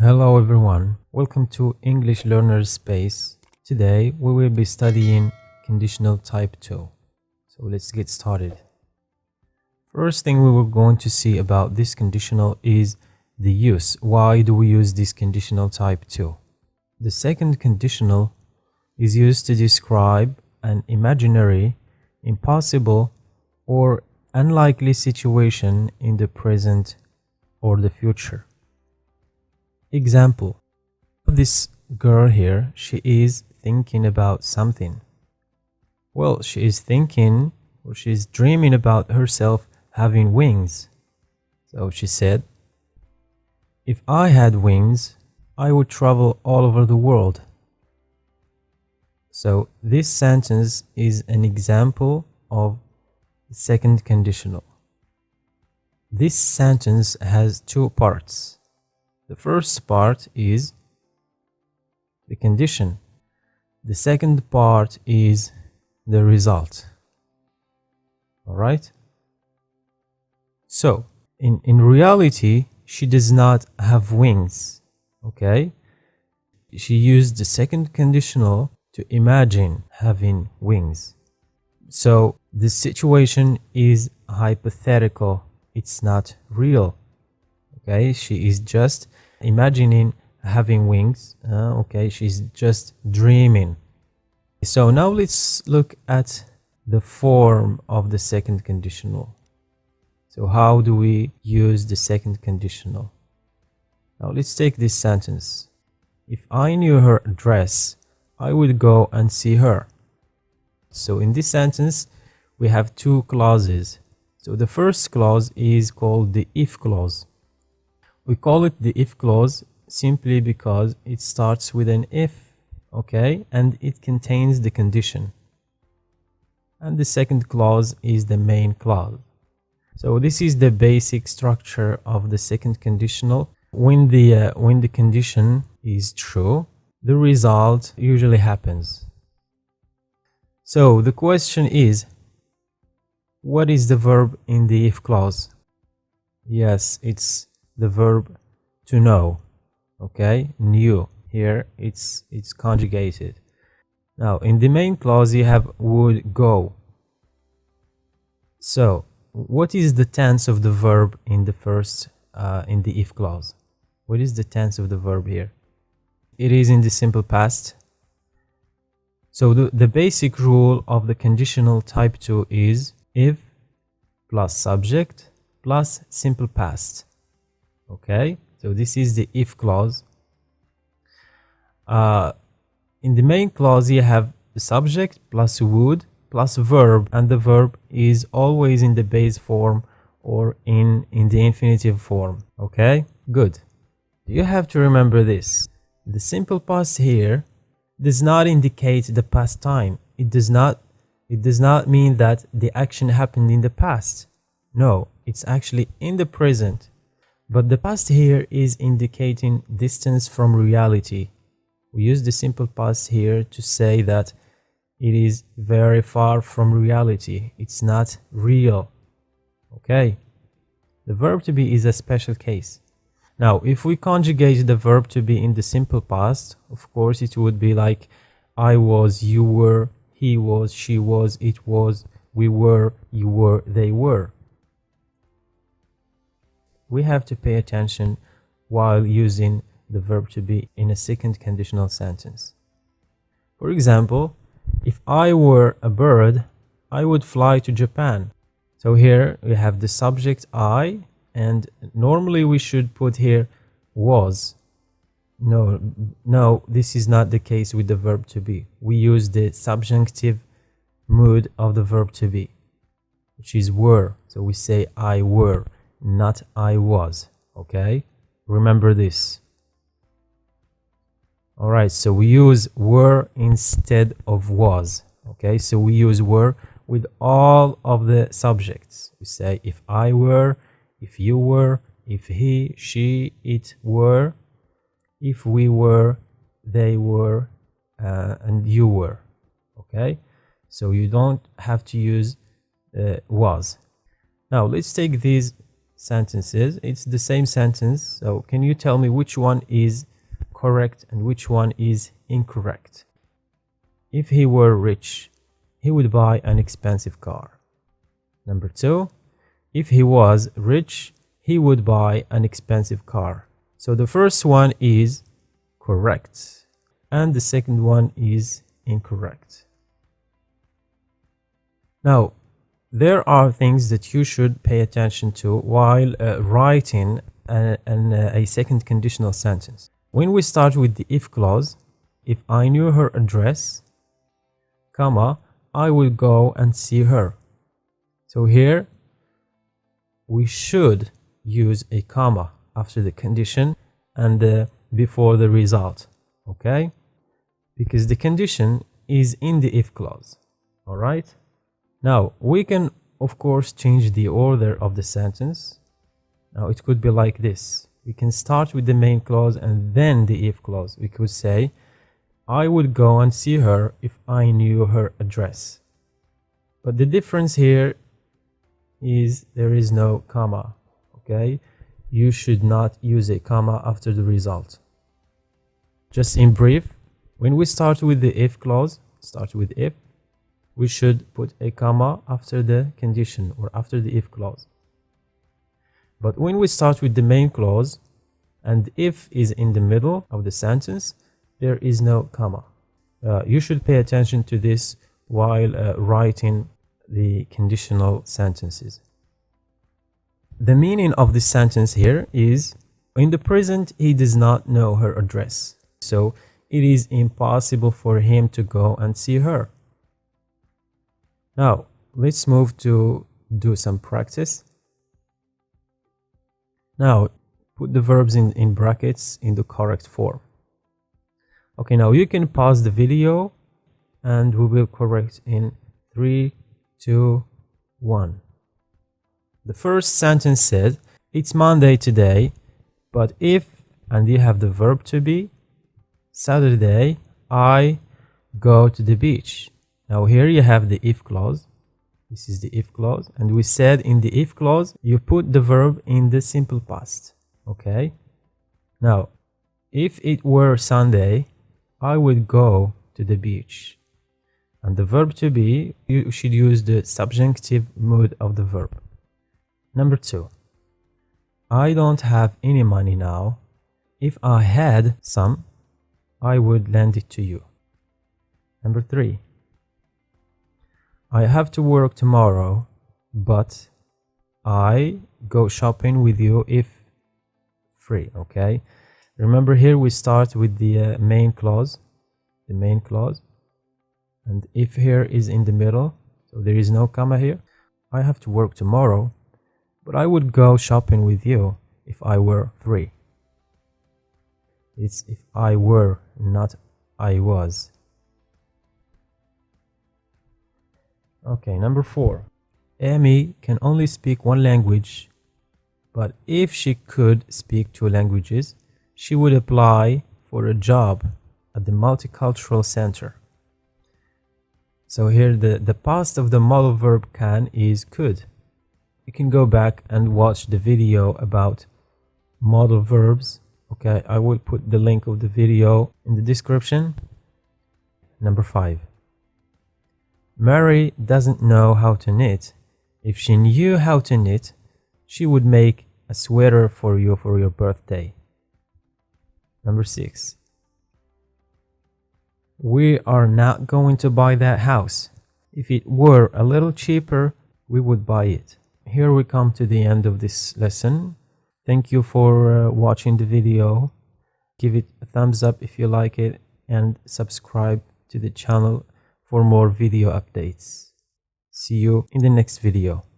Hello everyone, welcome to English Learner's Space. Today we will be studying conditional type 2. So let's get started. First thing we were going to see about this conditional is the use. Why do we use this conditional type 2? The second conditional is used to describe an imaginary, impossible, or unlikely situation in the present or the future. Example, this girl here, she is thinking about something. Well, she is thinking or she's dreaming about herself having wings. So she said, if I had wings, I would travel all over the world. So this sentence is an example of the second conditional. This sentence has two parts. The first part is the condition. The second part is the result. All right? So, in reality, she does not have wings. Okay? She used the second conditional to imagine having wings. So, the situation is hypothetical. It's not real. Okay? She is just imagining having wings. Okay, she's just dreaming. So now let's look at the form of the second conditional. So how do we use the second conditional? Now let's take this sentence. If I knew her address, I would go and see her. So in this sentence, we have two clauses. So the first clause is called the if clause. We call it the if clause simply because it starts with an if, okay, and it contains the condition. And the second clause is the main clause. So this is the basic structure of the second conditional. When the condition is true, the result usually happens. So the question is, what is the verb in the if clause? Yes, it's the verb to know. Okay, knew. Here it's conjugated. Now in the main clause you have would go. So what is the tense of the verb in the first in the if clause? What is the tense of the verb here? It is in the simple past. So the basic rule of the conditional type 2 is if plus subject plus simple past. Okay, so this is the if clause. In the main clause, you have the subject plus would plus verb, and the verb is always in the base form or in the infinitive form. Okay, good. You have to remember this. The simple past here does not indicate the past time. It does not mean that the action happened in the past. No, it's actually in the present. But the past here is indicating distance from reality. We use the simple past here to say that it is very far from reality. It's not real. Okay? The verb to be is a special case. Now, if we conjugate the verb to be in the simple past, of course, it would be like I was, you were, he was, she was, it was, we were, you were, they were. We have to pay attention while using the verb to be in a second conditional sentence. For example, if I were a bird, I would fly to Japan. So here we have the subject I, and normally we should put here was. No, this is not the case with the verb to be. We use the subjunctive mood of the verb to be, which is were. So we say I were, not I was. Okay, remember this. All right, so we use were instead of was. Okay, so we use were with all of the subjects. We say if I were, if you were, if he, she, it were, if we were, they were, and you were. Okay, so you don't have to use was. Now let's take these sentences. It's the same sentence. So can you tell me which one is correct and which one is incorrect? If he were rich, he would buy an expensive car. Number 2, if he was rich, he would buy an expensive car. So the first one is correct and the second one is incorrect. Now, there are things that you should pay attention to while writing a second conditional sentence. When we start with the if clause, if I knew her address, comma, I will go and see her. So here we should use a comma after the condition and before the result, okay? Because the condition is in the if clause, all right? Now, we can, of course, change the order of the sentence. Now, it could be like this. We can start with the main clause and then the if clause. We could say, I would go and see her if I knew her address. But the difference here is there is no comma, okay? You should not use a comma after the result. Just in brief, when we start with the if clause, start with if, we should put a comma after the condition or after the if clause. But when we start with the main clause and if is in the middle of the sentence, there is no comma. You should pay attention to this while writing the conditional sentences. The meaning of this sentence here is, in the present, he does not know her address. So it is impossible for him to go and see her. Now, let's move to do some practice. Now, put the verbs in brackets in the correct form. Okay, now you can pause the video and we will correct in 3, 2, 1. The first sentence said, it's Monday today, but if, and you have the verb to be, Saturday, I go to the beach. Now here you have the if clause. This is the if clause. And we said in the if clause, you put the verb in the simple past. Okay? Now, if it were Sunday, I would go to the beach. And the verb to be, you should use the subjunctive mood of the verb. Number 2, I don't have any money now. If I had some, I would lend it to you. Number 3, I have to work tomorrow, but I go shopping with you if free, okay? Remember here we start with the main clause, and if here is in the middle, so there is no comma here. I have to work tomorrow, but I would go shopping with you if I were free. It's if I were, not I was. Okay, number 4. Amy can only speak one language, but if she could speak 2 languages, she would apply for a job at the multicultural center. So here the past of the modal verb can is could. You can go back and watch the video about modal verbs. Okay, I will put the link of the video in the description. Number 5. Mary doesn't know how to knit. If she knew how to knit, she would make a sweater for you for your birthday. Number 6. We are not going to buy that house. If it were a little cheaper, we would buy it. Here we come to the end of this lesson. Thank you for watching the video. Give it a thumbs up if you like it and subscribe to the channel for more video updates. See you in the next video.